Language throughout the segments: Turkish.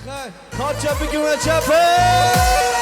تا چپی که چپه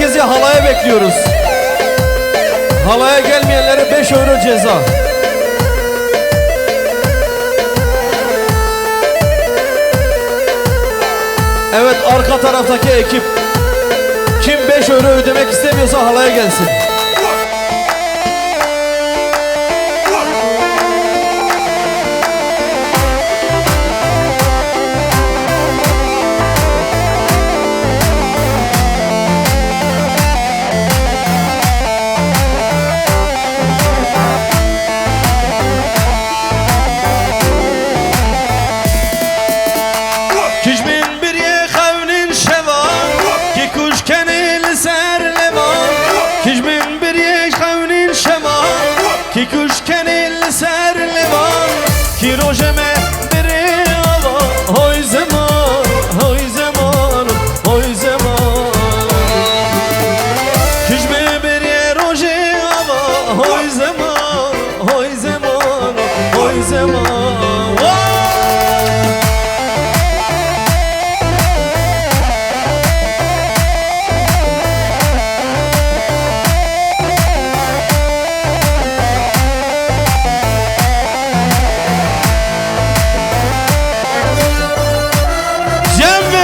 Herkesi halaya bekliyoruz. Halaya gelmeyenlere 5 euro ceza. Evet, arka taraftaki ekip kim 5 euro ödemek istemiyorsa halaya gelsin. کی کش کنیل سر لیوان کی روژمه بری آوا های زمان های زمان های زمان کش بری روژه آوا های زمان های زمان های زمان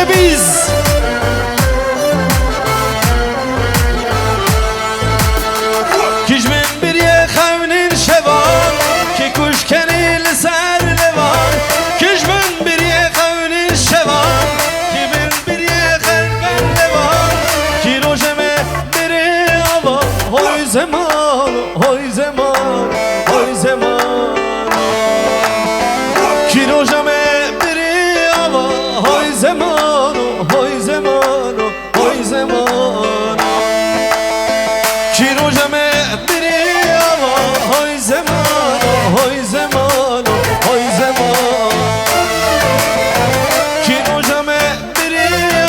biz Kişmin bir ye xevnin şevan Ki kuş kenil ser levan Kişmin bir ye xevnin şevan Kimin bir ye xevnin levan Ki rojeme biri ava Hoy zaman, hoy zaman, hoy zaman Ki rojeme biri ava Hoy zaman Hoy zaman, hoy zaman Ki rojeme biri ava Hoy zaman, hoy zaman, hoy zaman Ki rojeme biri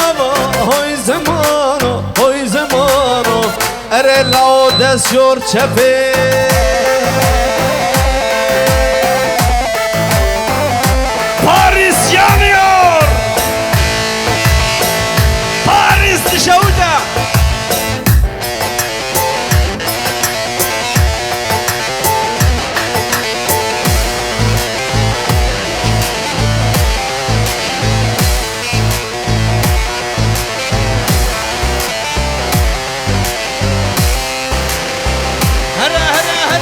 ava Hoy zaman, hoy zaman Ere lao des yor çepe Paris yanıyor Paris dışarıda Hara hara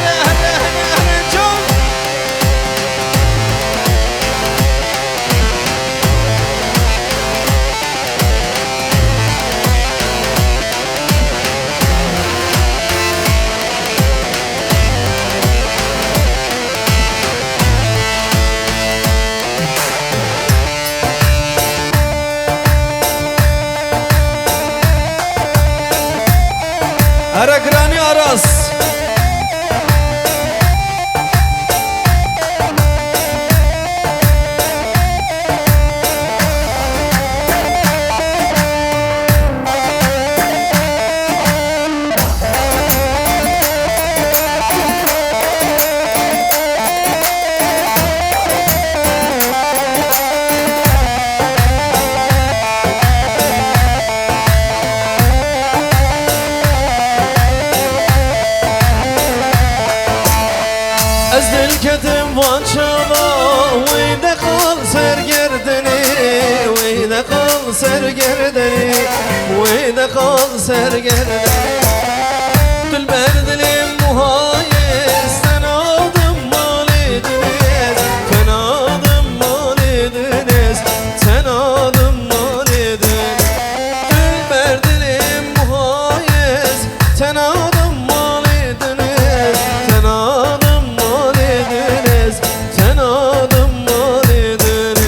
çava Veyde kal sergerdeni Veyde kal sergerdeni Veyde kal sergerdeni Dilber dilim muhayyiz Sen adım mal ediniz Sen adım mal ediniz Sen adım mal ediniz Dilber dilim muhayyiz Sen adım mal ediniz Sen adım mal ediniz Sen adım mal ediniz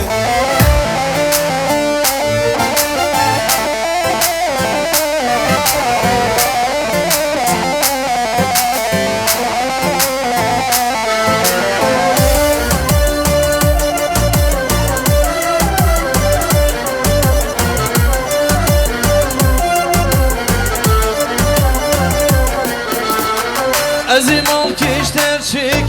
Azim ol keşter çekir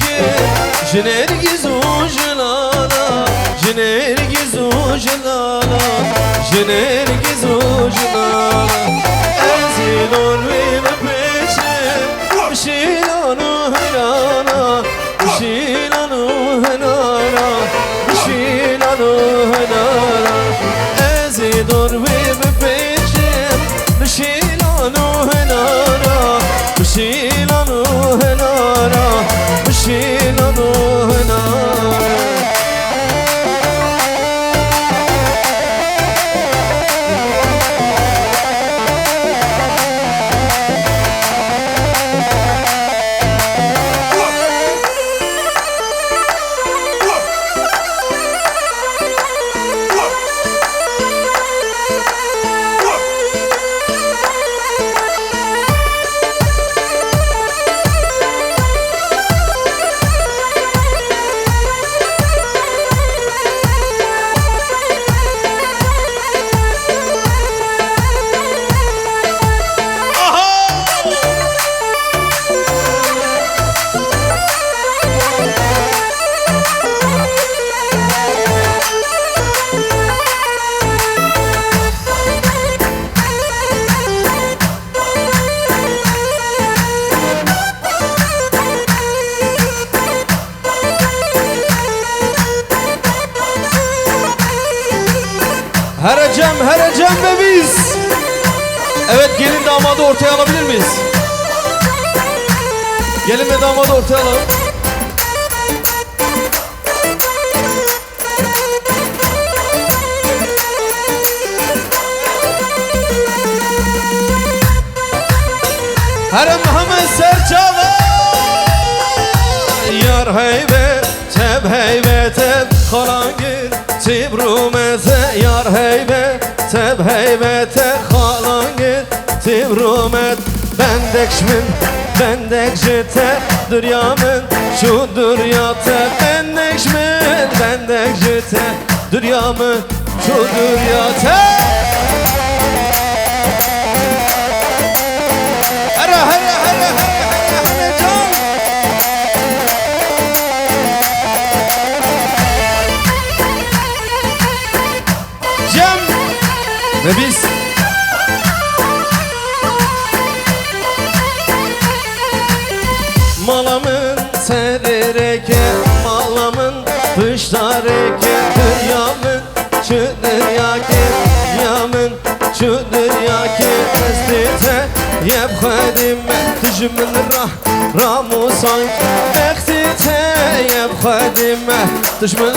Jinergiz ucunana Jinergiz ucunana Jinergiz ucunana Azim ol ve peşim Şilanu helana Şilanu helana Şilanu helana Azim ol ve peşim Şilanu helana Şilanu helana Şilanu helana Heracem ve biz. Evet, gelin damadı ortaya alabilir miyiz? Gelin ve damadı ortaya alalım. Herem Muhammed Serçava Yar heybe teb heybe teb Kalangir tibrumete Yar heybe teb heybe teb Kalangir tibrumet Bendekşmin bendekjete Dünyamın şu dünyate Bendekşmin bendekjete Dünyamın şu dünyate Cem ve biz. Malamın serereke, malamın pıştareke Dünyamın şu dünyake, dünyamın şu dünyake Estite yep khadime tijmin ramu sank Estite yep khadime tijmin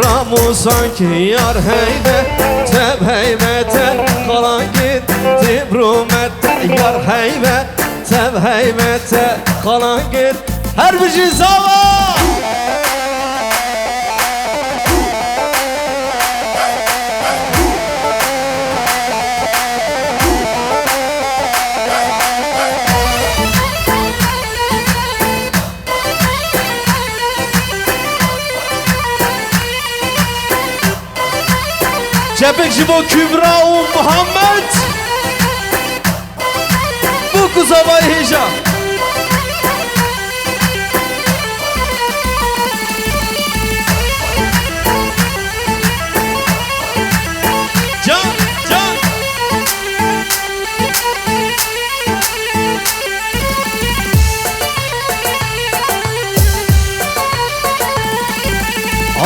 ramu sank Yar heybe teb heybete kalan git tibrumet Yar heybe teb heybete kalan git her bir cizava Cepek Jibo Kübra Muhammed Bu kuzavay heyecan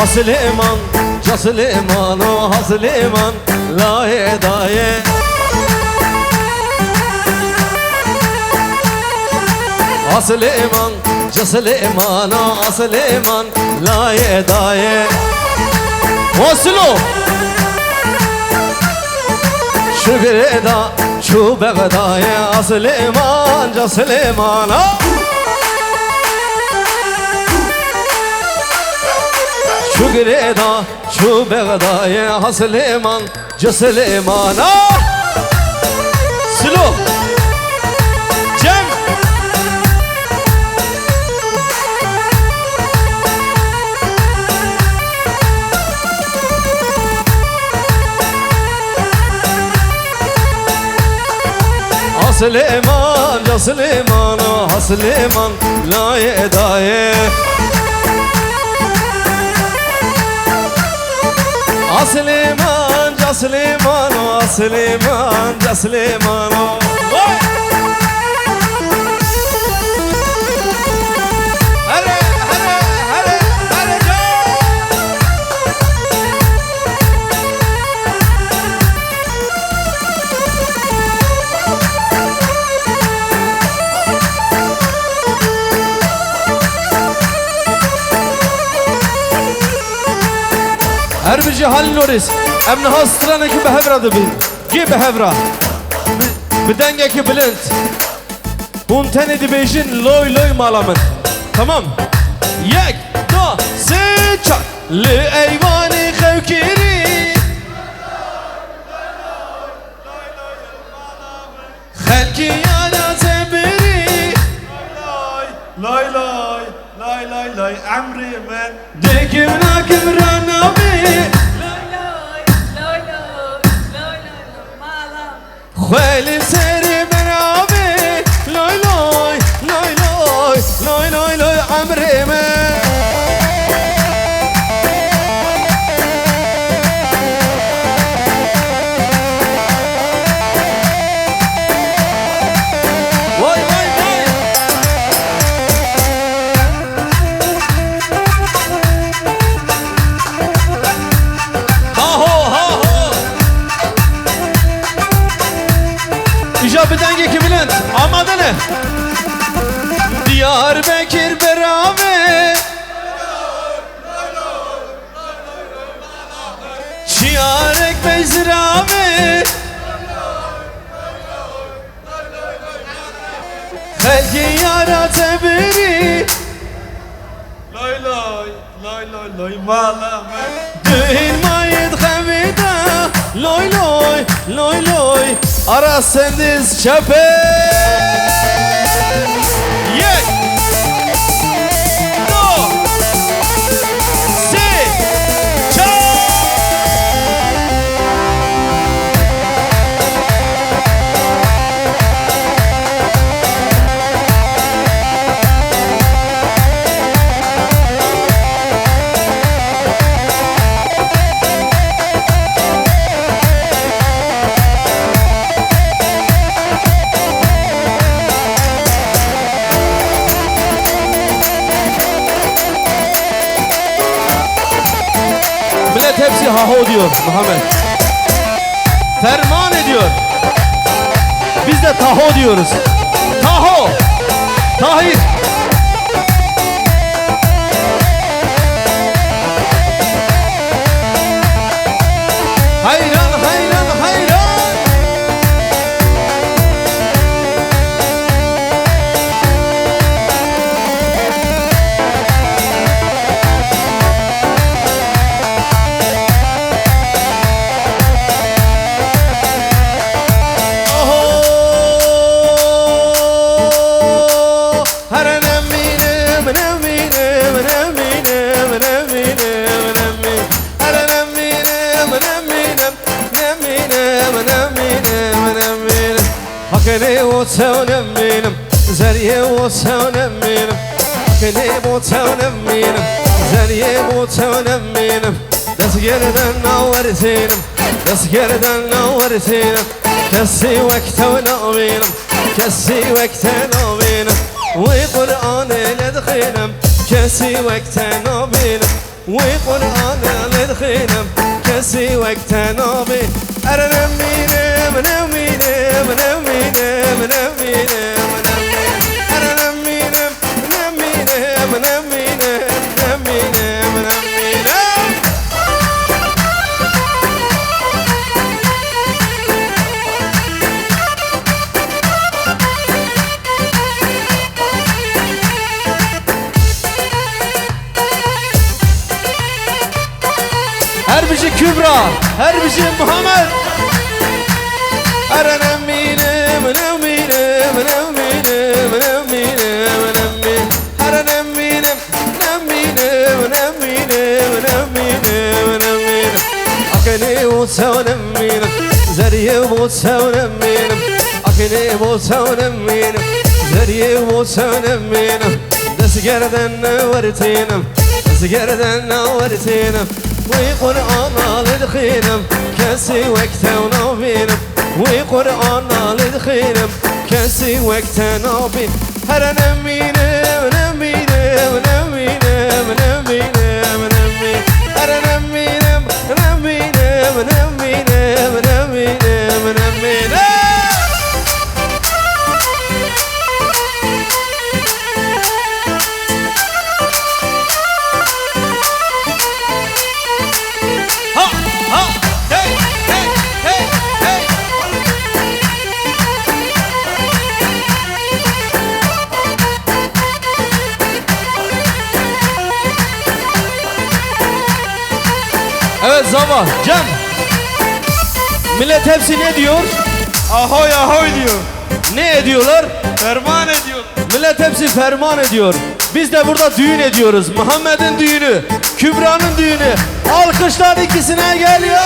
Asliman, Casliman, o Hasliman, laye daye. Asliman, Casliman, o Asliman, laye daye. Oslo, şu greda, şu begdaye. Asliman, Casliman, o. Şu greda, şu begdaya Hasliman, Casliman. Silo Cem Hasliman, Casliman, Hasliman, laye daye. Asliman, Casliman, o Asliman, Casliman, o. Hare, hare, hare, hare, هر بجي هاللوريس امن هاسترانك بهبرة دبي جي بهبرة بدنجك بلنت هون تاني دي بيجين لوي لوي مالامن تمام يك دو سي çak لأيواني خوكيري خلكي على زبري Lay lay lay lay lay emri men ديكمنا كبرنا خيل سري برابي لوي لوي لوي لوي لوي لوي لوي عمري ما واي واي واي بدنگی بلند آماده نه Diyarbakır beraber Şiarek bezrabe Helgi yara teberi Lay lay lay lay lay malame Düğün mayıt xemida Loy loy loy loy Ara sendiz çöpe Yek Do Si Çö Hepsi haho diyor Muhammed. Ferman ediyor. Biz de taho diyoruz. Taho. Tahir. Hayran hayran hayran. Hakene وتونم مينم زريه وتونم مينم hakene وتونم مينم زريه وتونم مينم دسجردن نورتينم دسجردن نورتينم كسي وقتنا مينم كسي وقتنا مينم وقرآن لدخينم كسي وقتنا مينم وقرآن للخينم كسي وقت نابي أنا نمينم نمينم نمينم نمينم أنا نمينم نمينم نمينم نمينم نمينم Her bici Kübra, her bici Muhammed. أنا نمينم نمينم نمينم نمينم نمينم أنا نمينم نمينم نمينم نمينم نمينم أكني بوسة ونمينم زري بوسة ونمينم أكني بوسة ونمينم زري بوسة ونمينم دس جردن ورتينم دس جردن ورتينم وقرآن للخينم كسي وقت ونابينم وقرآن للخينم كسي وقت نابين هر نمينم نمينم نمينم نمينم نمينم هر نمينم نمينم نمينم نمينم نمينم Ha ha hey hey hey hey. Evet Zava, Cem. Millet hepsi ne diyor? Ahoy ahoy diyor. Ne ediyorlar? Ferman ediyor. Millet hepsi ferman ediyor. Biz de burada düğün ediyoruz. Muhammed'in düğünü, Kübra'nın düğünü. Alkışlar ikisine geliyor.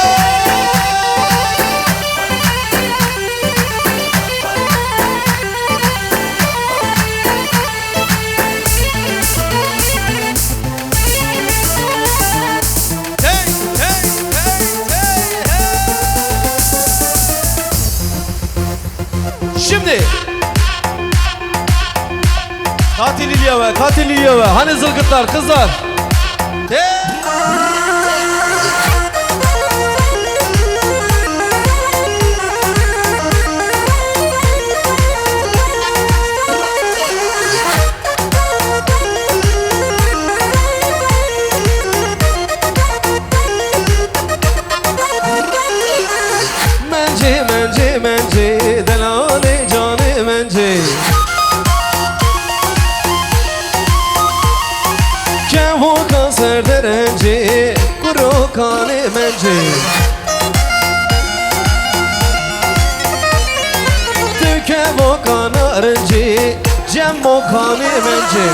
Hey hey hey hey hey. Şimdi Katil İlyava, katil İlyava. Hani zılgıtlar, kızlar? Menci menci menci delali canı menci Kevo kanser derenci kuru kanı menci Tükevo kanarınci cemmo kanı menci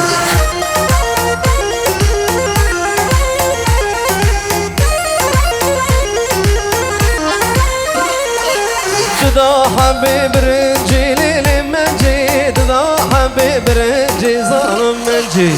Dıda habib birinci lili menci Dıda habib birinci zalim menci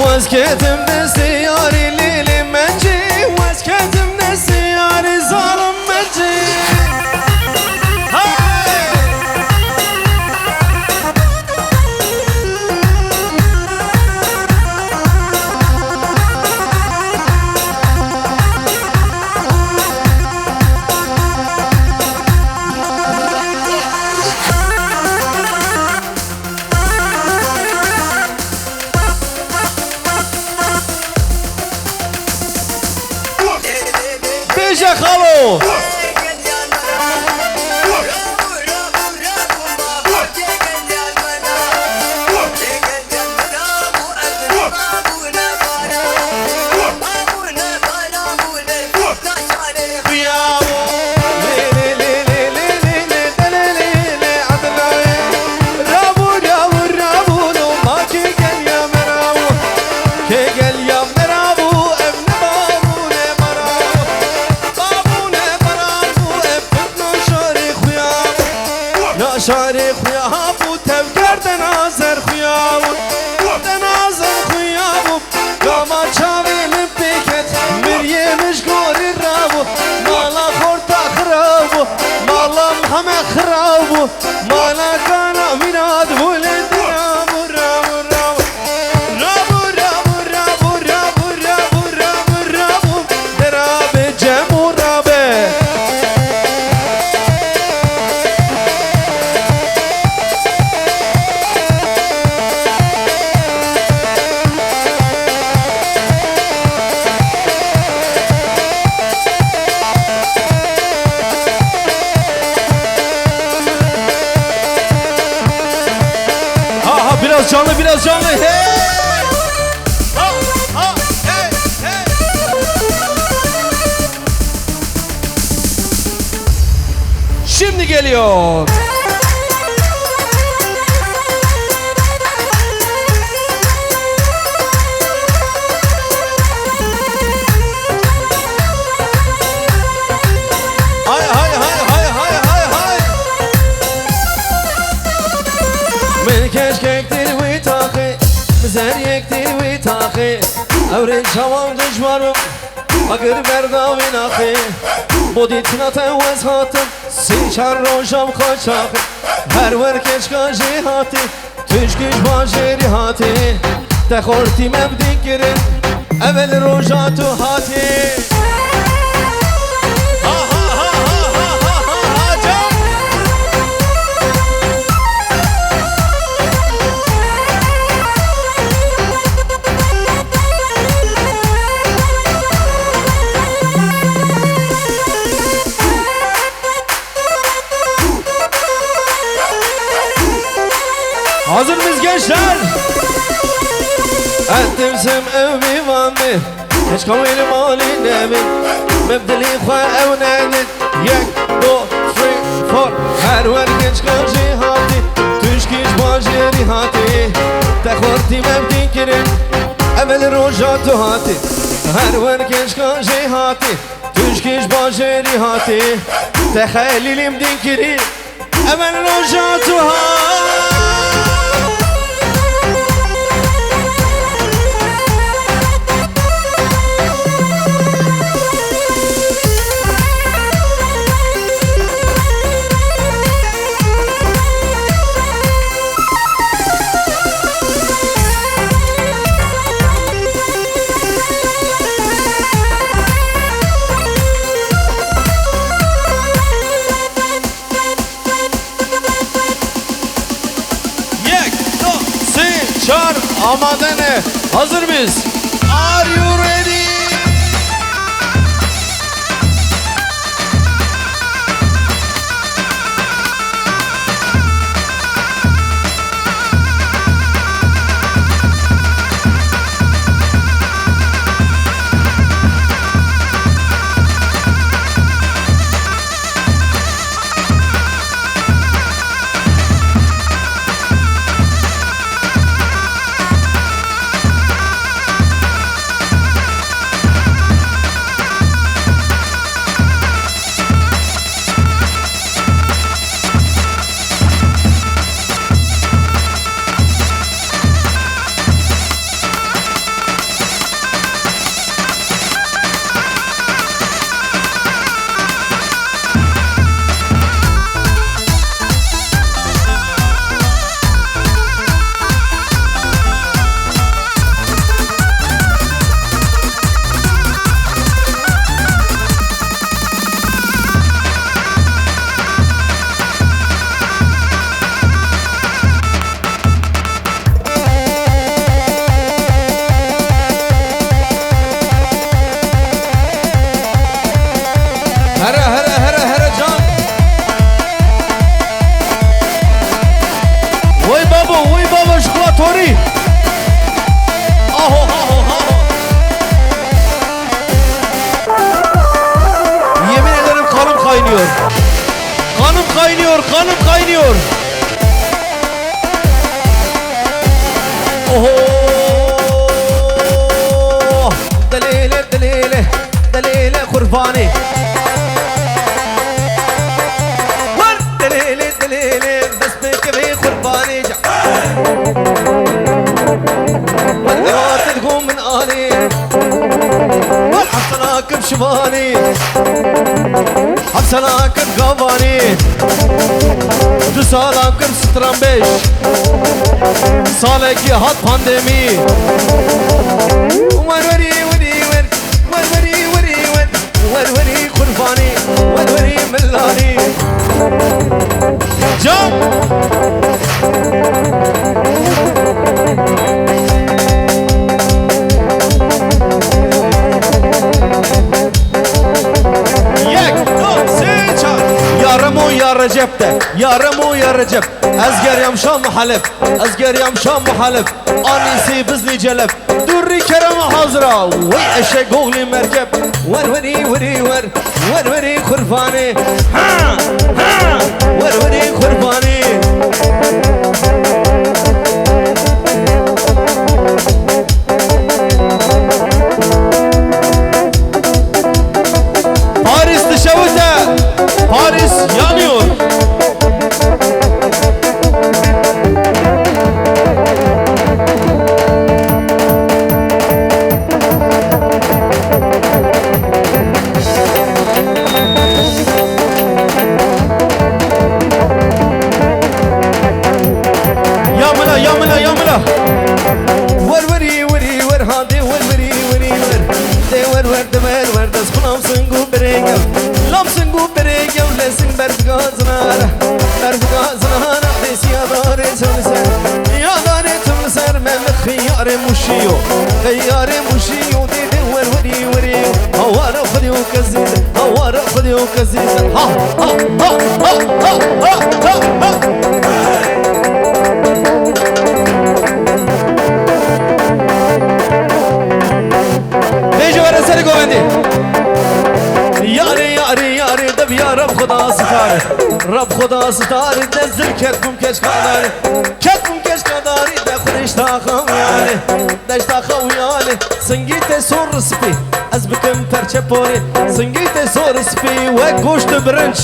Vazketim desti yari lili menci Vazketim desti yari zalim menci Beşe Halo. Gel ya merabu evne babu ne merabu biraz canlı. Hey! Ha, ha, hey, hey! Şimdi geliyor. Hay hay hay hay hay hay hay. من كشكك تلوي تاخي مزاريك تلوي تاخي أورين شوام دجمارم أقر برداوي ناخي بوديتنا توز هاتم سيشار روشام خاچاخي هر ور كشكاجي هاتي تشكش باجري هاتي تخورتي مبدي كرن أول روجاتو هاتي Ha ha ha ha ha ha ha can. Hazır mıyız gençler? أنتمسم أمي وامي إيش قوي مالي نبي مبدلي خوا أو نادي يك دو ثري فور هر ورقش كاجي هاتي تشكيش باجري هاتي تخورتي مبدي كرن أول روجاتو هاتي هر ورقش كاجي هاتي تشكيش باجري هاتي تخيلي مدي كرن أول روجاتو هاتي Çar amadene. Hazır mıyız? Are you ready? Tori. Aho aho aho. Yemin ederim kanım kaynıyor. Kanım kaynıyor, kanım kaynıyor. Oho. Delile delile delile kurbani. Var delile delile destek ve kurbani. والغوات تقوم من آلي والحسناك بشباني حسناك بقواني دسالاك بستران بيش سالك هات بانديمي وروري وري ور وروري وري ور وروري قرباني وروري ملاني جام يا رجب ده يا رمو يا رجب أزقر يا مشام حلب أزقر يا مشام حلب انيسي بزني جلب دري كرم حاضرة وي اشق اغلي مركب وروري وري ور وروري خرفاني ها ها وروري خرفاني Paris dışarıda Paris yanıyor. Yamına yamına Ver veri veri ver hadi ver veri veri ver De ver de ver das lamsın gu beregem Lamsın gu beregem lesin berfgazına Berfgazına desi yadare tümser Yadare tümser memle khiyare muşiyo Khiyare muşiyo dedi ver veri veri Havara khadiyo kaziz Havara khadiyo kaziz Ha ha ha ha ha ha ha ha سر گوندی یاری یاری یاری دب یا رب خدا ستاره رب خدا ستاره دزل کتم کش کداری کتم کش کداری ده خودش تاخم یالی دش تاخم یالی سنگیت سور سپی از بکم پرچه پوری سنگیت سور سپی و گوشت برنج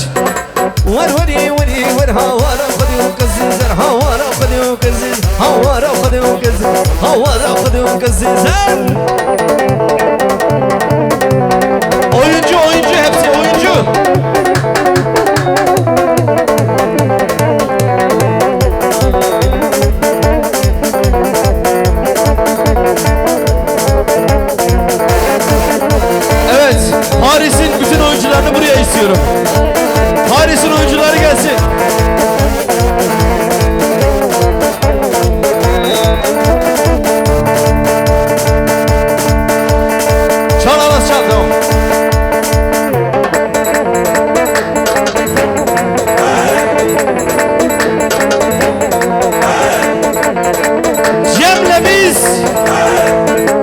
ور وری وری ور هوارا خودی و کزیزر هوارا خودی و کزیز هوارا خودی و کزیز هوارا خودی و کزیزر Oyuncu oyuncu hepsi oyuncu. Evet, Paris'in bütün oyuncularını buraya istiyorum. Paris'in oyuncuları gelsin. Çal Alas çal tamam.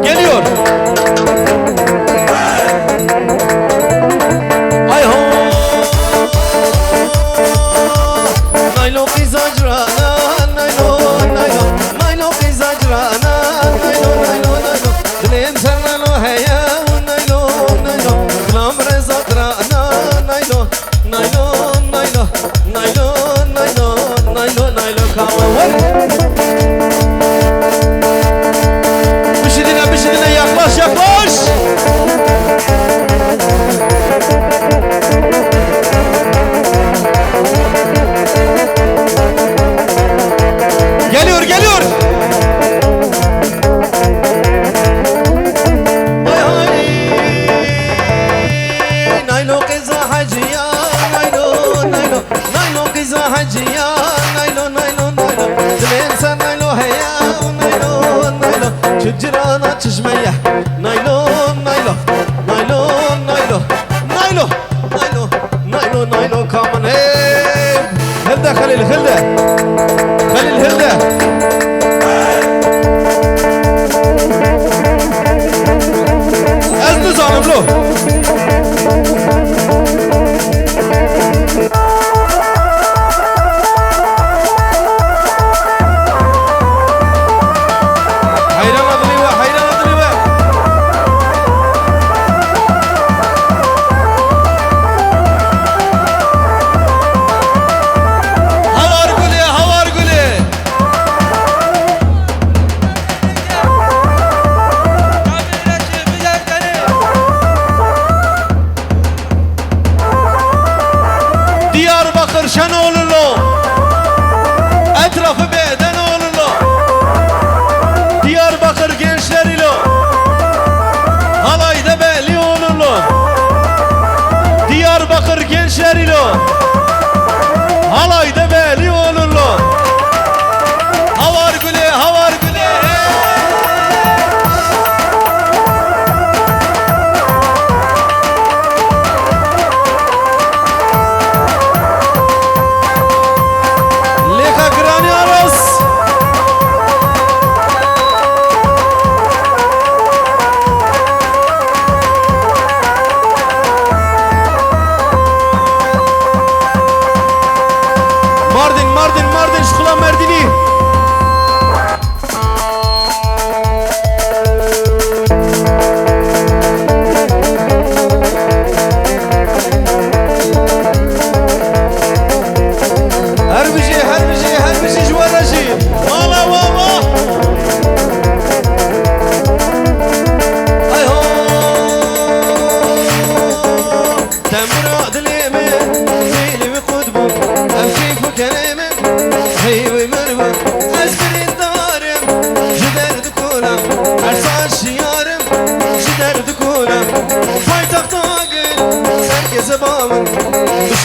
Geliyor. Ay ho. Naylo kızacrana, naylo naylo, naylo kızacrana, naylo naylo naylo. Dilim sen naylo heya, naylo naylo, klam rezatrana, naylo naylo naylo, naylo naylo, naylo naylo kama. Yaklaş yaklaş. Geliyor geliyor. Hay hay. Naylo kıza hacıya, naylo naylo, naylo kıza hacıya, naylo naylo naylo. Dilim sen naylo heya, naylo naylo. Çocurana çişmeye, naylo naylo, naylo naylo, naylo naylo, naylo naylo. Come on hey. Hilde Halil Hilde. Halil Hilde. Ez nizamımlı. Havar gülü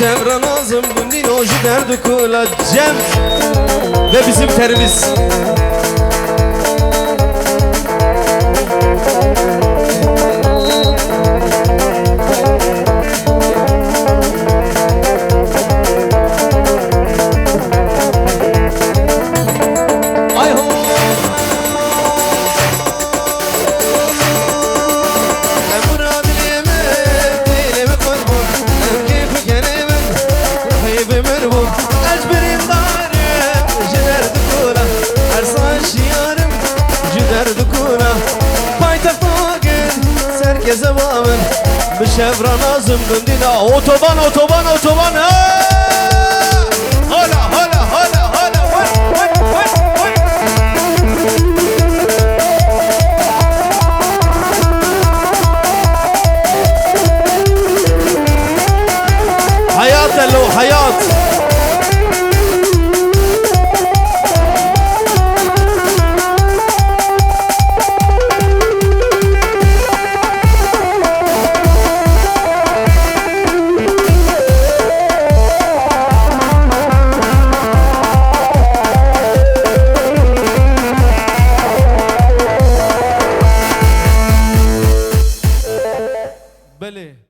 Şevran azım gündin oju derdu kula Cem ve bizim terimiz. Ay ho Herkese bağımın Bir şevran azım gündina Otoban otoban otoban hey!